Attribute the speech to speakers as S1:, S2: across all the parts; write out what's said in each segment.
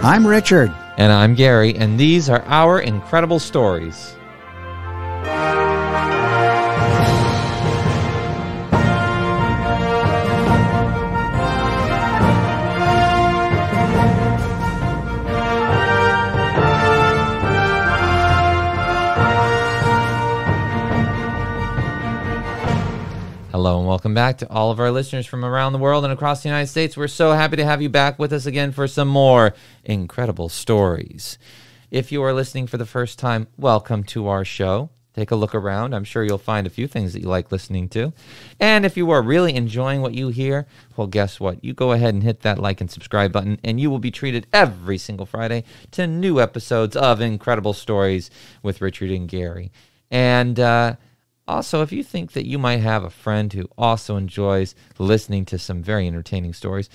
S1: I'm Richard.
S2: And I'm Gary, and these are our incredible stories. Hello and welcome back to all of our listeners from around the world and across the United States. We're so happy to have you back with us again for some more incredible stories. If you are listening for the first time, welcome to our show. Take a look around. I'm sure you'll find a few things that you like listening to. And if you are really enjoying what you hear, well, guess what? You go ahead and hit that like and subscribe button, and you will be treated every single Friday to new episodes of Incredible Stories with Richard and Gary. And also, if you think that you might have a friend who also enjoys listening to some very entertaining stories,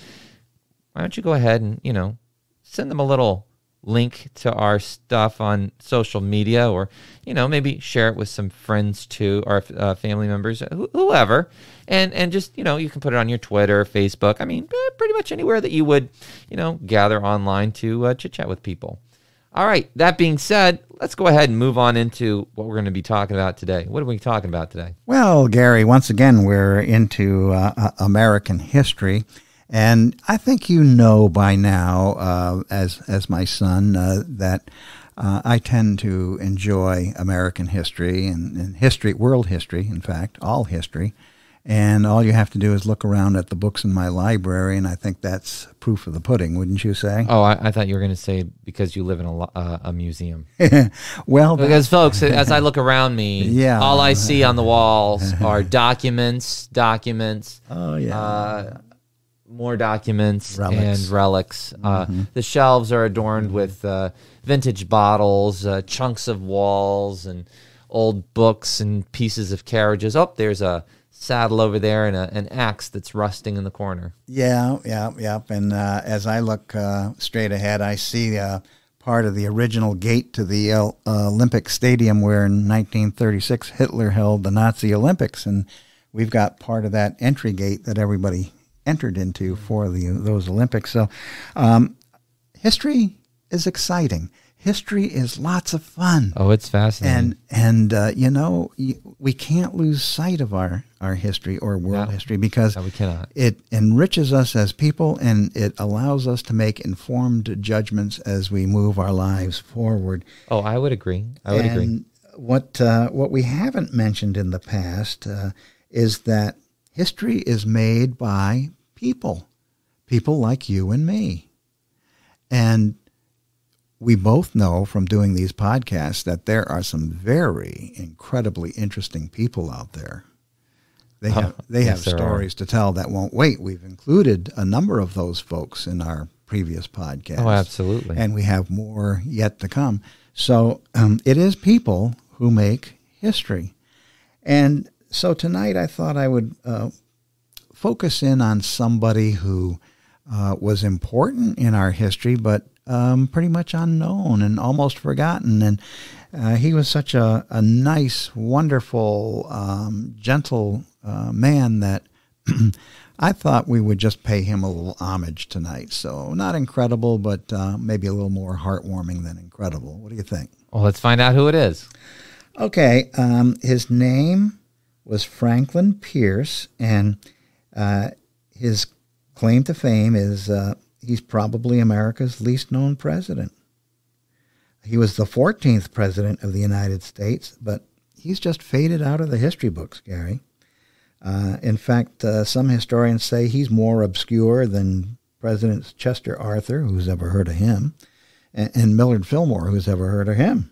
S2: why don't you go ahead and, send them a little link to our stuff on social media, or, maybe share it with some friends too, or family members, whoever. And just, you can put it on your Twitter, Facebook. I mean, pretty much anywhere that you would, gather online to chit-chat with people. All right, that being said, let's go ahead and move on into what we're going to be talking about today. What are we talking about today?
S1: Well, Gary, once again, we're into American history. And I think you know by now, as my son, that I tend to enjoy American history and history, world history, in fact, all history. And all you have to do is look around at the books in my library, and I think that's proof of the pudding, wouldn't you say?
S2: Oh, I thought you were going to say because you live in a museum.
S1: Well,
S2: because folks, as I look around me, all I see on the walls are documents.
S1: Oh yeah.
S2: More documents
S1: relics.
S2: And relics. The shelves are adorned with vintage bottles, chunks of walls, and old books and pieces of carriages. Oh, there's a saddle over there and an axe that's rusting in the corner. Yeah.
S1: And as I look straight ahead, I see part of the original gate to the Olympic Stadium where in 1936 Hitler held the Nazi Olympics, and we've got part of that entry gate that everybody entered into for those Olympics. So history is exciting. History is lots of fun.
S2: Oh, it's fascinating.
S1: And we can't lose sight of our history or world history because
S2: we cannot.
S1: It enriches us as people, and it allows us to make informed judgments as we move our lives forward.
S2: Oh, I would agree. I would agree.
S1: What we haven't mentioned in the past is that history is made by people like you and me. And we both know from doing these podcasts that there are some very incredibly interesting people out there. They have stories to tell that won't wait. We've included a number of those folks in our previous podcasts.
S2: Oh, absolutely.
S1: And we have more yet to come. So it is people who make history. And so tonight I thought I would focus in on somebody who was important in our history, but pretty much unknown and almost forgotten. And he was such a nice, wonderful, gentle man that I thought we would just pay him a little homage tonight. So not incredible, but maybe a little more heartwarming than incredible. What do you think?
S2: Well, let's find out who it is.
S1: Okay. His name was Franklin Pierce, and his claim to fame is he's probably America's least known president. He was the 14th president of the United States, but he's just faded out of the history books, Gary. In fact, some historians say he's more obscure than Presidents Chester Arthur, who's ever heard of him, and Millard Fillmore, who's ever heard of him.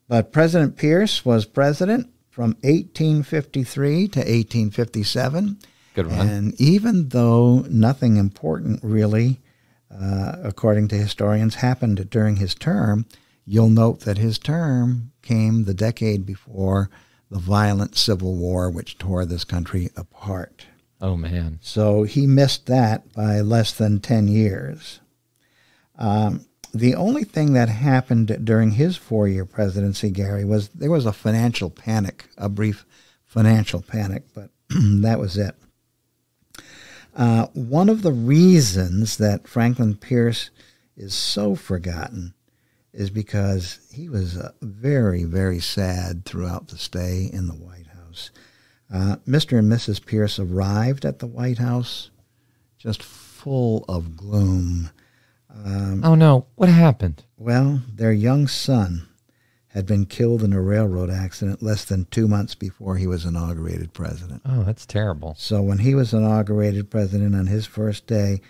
S1: But President Pierce was president from 1853 to 1857.
S2: Good one.
S1: And even though nothing important really, according to historians, happened during his term, you'll note that his term came the decade before the violent Civil War, which tore this country apart.
S2: Oh, man.
S1: So he missed that by less than 10 years. The only thing that happened during his 4-year presidency, Gary, was there was a financial panic, a brief financial panic, but that was it. One of the reasons that Franklin Pierce is so forgotten is because he was very, very sad throughout the stay in the White House. Mr. and Mrs. Pierce arrived at the White House just full of gloom.
S2: Oh, no. What happened?
S1: Well, their young son had been killed in a railroad accident less than 2 months before he was inaugurated president.
S2: Oh, that's terrible.
S1: So when he was inaugurated president on his first day,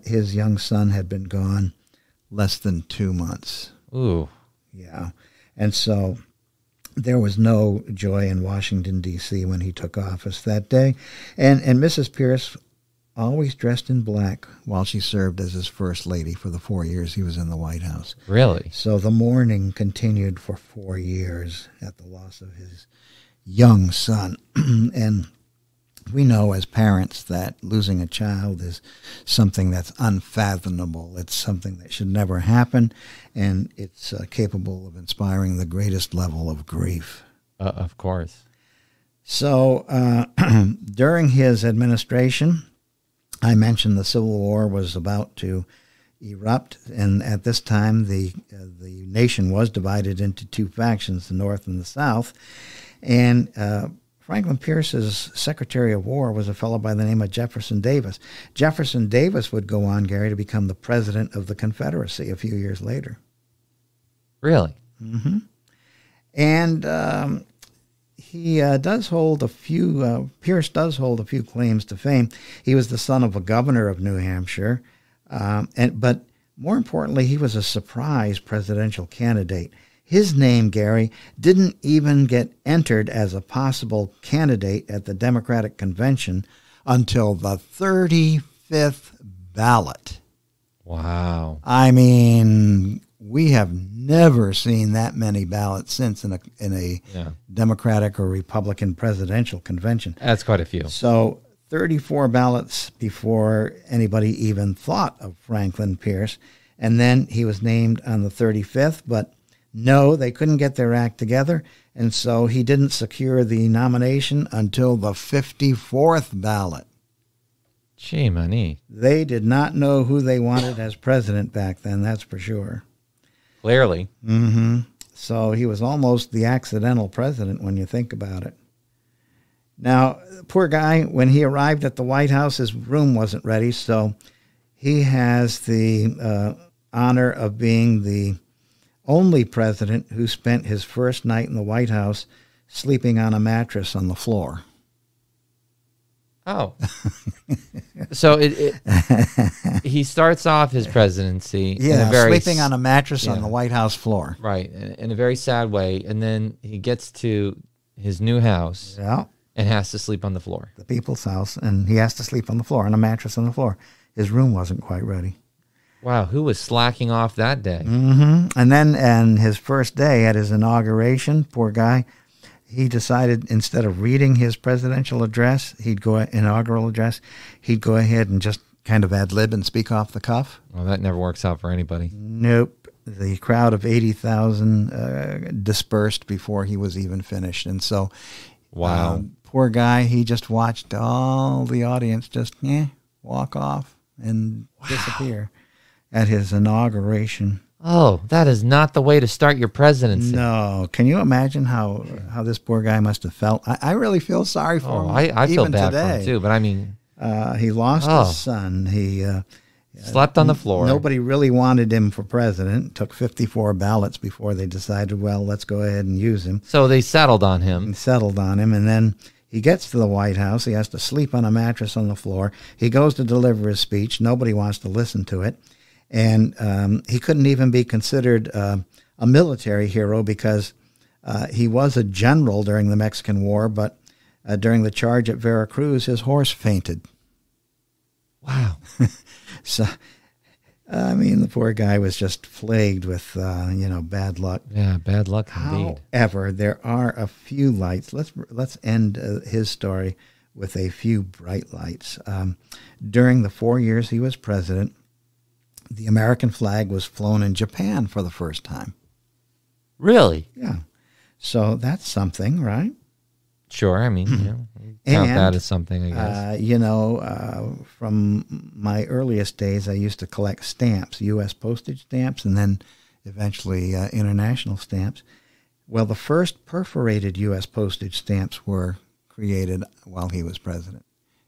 S1: his young son had been gone less than 2 months.
S2: Ooh.
S1: Yeah. And so there was no joy in Washington, D.C. when he took office that day. And Mrs. Pierce always dressed in black while she served as his first lady for the 4 years he was in the White House.
S2: Really?
S1: So the mourning continued for 4 years at the loss of his young son. And we know as parents that losing a child is something that's unfathomable. It's something that should never happen, and it's capable of inspiring the greatest level of grief.
S2: Of course.
S1: So during his administration, I mentioned the Civil War was about to erupt, and at this time the nation was divided into two factions, the North and the South. And Franklin Pierce's Secretary of War was a fellow by the name of Jefferson Davis. Jefferson Davis would go on, Gary, to become the president of the Confederacy a few years later.
S2: Really?
S1: Mm-hmm. And he does hold a few, Pierce does hold a few claims to fame. He was the son of a governor of New Hampshire, but more importantly, he was a surprise presidential candidate. His name, Gary, didn't even get entered as a possible candidate at the Democratic Convention until the 35th ballot.
S2: Wow.
S1: I mean, we have never seen that many ballots since in a Democratic or Republican presidential convention.
S2: That's quite a few.
S1: So 34 ballots before anybody even thought of Franklin Pierce. And then he was named on the 35th, but no, they couldn't get their act together, and so he didn't secure the nomination until the 54th ballot.
S2: Gee, money.
S1: They did not know who they wanted as president back then, that's for sure.
S2: Clearly.
S1: Mm-hmm. So he was almost the accidental president when you think about it. Now, poor guy, when he arrived at the White House, his room wasn't ready, so he has the honor of being the only president who spent his first night in the White House sleeping on a mattress on the floor.
S2: Oh. So he starts off his presidency in a very
S1: sleeping on a mattress on the White House floor.
S2: Right, in a very sad way, and then he gets to his new house and has to sleep on the floor.
S1: The people's house, and he has to sleep on the floor, on a mattress on the floor. His room wasn't quite ready.
S2: Wow, who was slacking off that day?
S1: Mm-hmm. And then on his first day at his inauguration, poor guy, he decided instead of reading his presidential address, inaugural address, he'd go ahead and just kind of ad lib and speak off the cuff.
S2: Well, that never works out for anybody.
S1: Nope. The crowd of 80,000 dispersed before he was even finished. And so,
S2: wow,
S1: poor guy, he just watched all the audience just walk off and disappear at his inauguration.
S2: Oh, that is not the way to start your presidency.
S1: No. Can you imagine how this poor guy must have felt? I really feel sorry for him.
S2: I feel
S1: even
S2: bad
S1: today.
S2: for him too, but I mean...
S1: he lost his son. He
S2: slept on the floor.
S1: Nobody really wanted him for president. It took 54 ballots before they decided, well, let's go ahead and use him.
S2: So they settled on him.
S1: And then he gets to the White House. He has to sleep on a mattress on the floor. He goes to deliver his speech. Nobody wants to listen to it. And he couldn't even be considered a military hero because he was a general during the Mexican War, but during the charge at Veracruz, his horse fainted.
S2: Wow.
S1: So, I mean, the poor guy was just plagued with, bad luck.
S2: Yeah, bad luck indeed.
S1: However, there are a few lights. Let's end his story with a few bright lights. During the 4 years he was president, the American flag was flown in Japan for the first time.
S2: Really?
S1: Yeah. So that's something, right?
S2: Sure. I mean, count that as something, I guess.
S1: From my earliest days, I used to collect stamps, U.S. postage stamps, and then eventually international stamps. Well, the first perforated U.S. postage stamps were created while he was president.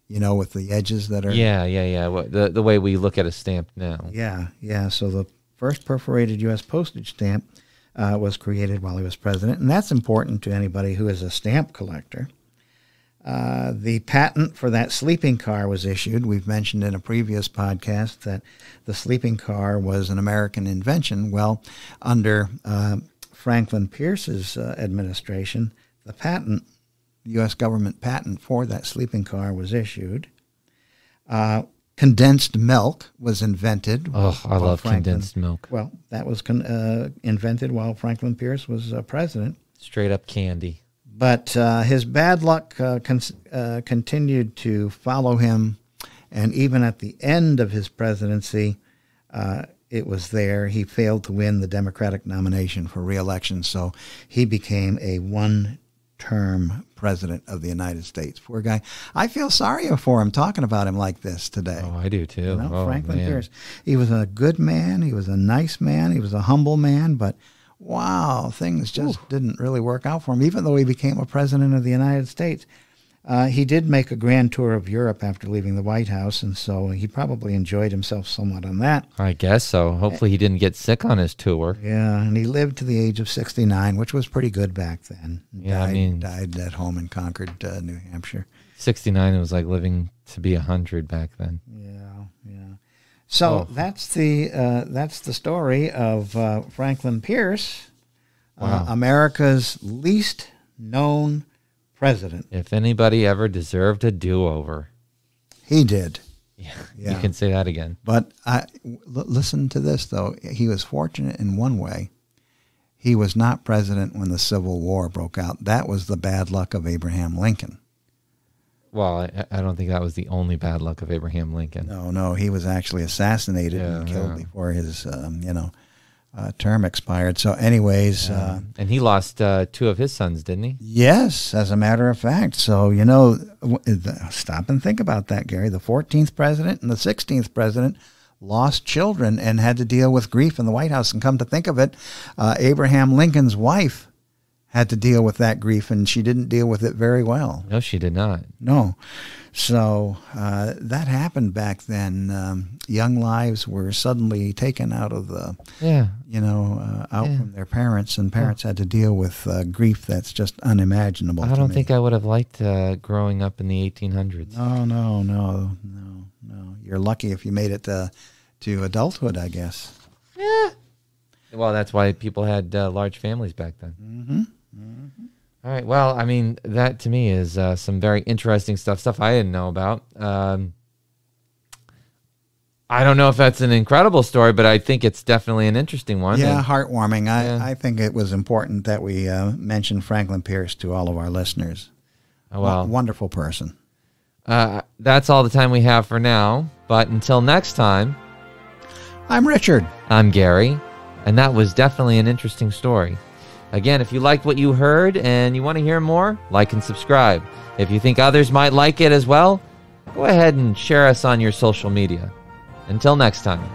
S1: With the edges that are...
S2: Yeah. Well, the way we look at a stamp now.
S1: Yeah. So the first perforated U.S. postage stamp was created while he was president, and that's important to anybody who is a stamp collector. The patent for that sleeping car was issued. We've mentioned in a previous podcast that the sleeping car was an American invention. Well, under Franklin Pierce's administration, the U.S. government patent for that sleeping car was issued. Condensed milk was invented.
S2: Oh, I love condensed milk.
S1: Well, that was invented while Franklin Pierce was president.
S2: Straight up candy.
S1: But his bad luck continued to follow him, and even at the end of his presidency, it was there. He failed to win the Democratic nomination for re-election, so he became a one-term president of the United States. Poor guy. I feel sorry for him talking about him like this today.
S2: Oh, I do too.
S1: Franklin Pierce. He was a good man. He was a nice man. He was a humble man, but wow, things just didn't really work out for him, even though he became a president of the United States. He did make a grand tour of Europe after leaving the White House, and so he probably enjoyed himself somewhat on that.
S2: I guess so. Hopefully he didn't get sick on his tour.
S1: Yeah, and he lived to the age of 69, which was pretty good back then.
S2: Yeah,
S1: died at home in Concord, New Hampshire.
S2: 69, it was like living to be 100 back then.
S1: Yeah. So that's the story of Franklin Pierce, America's least known president.
S2: If anybody ever deserved a do-over,
S1: he did.
S2: Yeah. You can say that again.
S1: But listen to this, though. He was fortunate in one way. He was not president when the Civil War broke out. That was the bad luck of Abraham Lincoln.
S2: Well, I don't think that was the only bad luck of Abraham Lincoln.
S1: No, he was actually assassinated and killed before his, term expired. So anyways.
S2: And he lost two of his sons, didn't he?
S1: Yes, as a matter of fact. So, stop and think about that, Gary. The 14th president and the 16th president lost children and had to deal with grief in the White House. And come to think of it, Abraham Lincoln's wife had to deal with that grief, and she didn't deal with it very well.
S2: No, she did not.
S1: No. So that happened back then. Young lives were suddenly taken out of the, from their parents, and parents had to deal with grief that's just unimaginable.
S2: I don't think I would have liked growing up in the 1800s.
S1: No. You're lucky if you made it to adulthood, I guess.
S2: Yeah. Well, that's why people had large families back then.
S1: Mm-hmm.
S2: All right. Well, I mean, that to me is some very interesting stuff I didn't know about. I don't know if that's an incredible story, but I think it's definitely an interesting one.
S1: Yeah, heartwarming. I think it was important that we mention Franklin Pierce to all of our listeners.
S2: Oh, well.
S1: Wonderful person.
S2: That's all the time we have for now. But until next time.
S1: I'm Richard.
S2: I'm Gary. And that was definitely an interesting story. Again, if you liked what you heard and you want to hear more, like and subscribe. If you think others might like it as well, go ahead and share us on your social media. Until next time.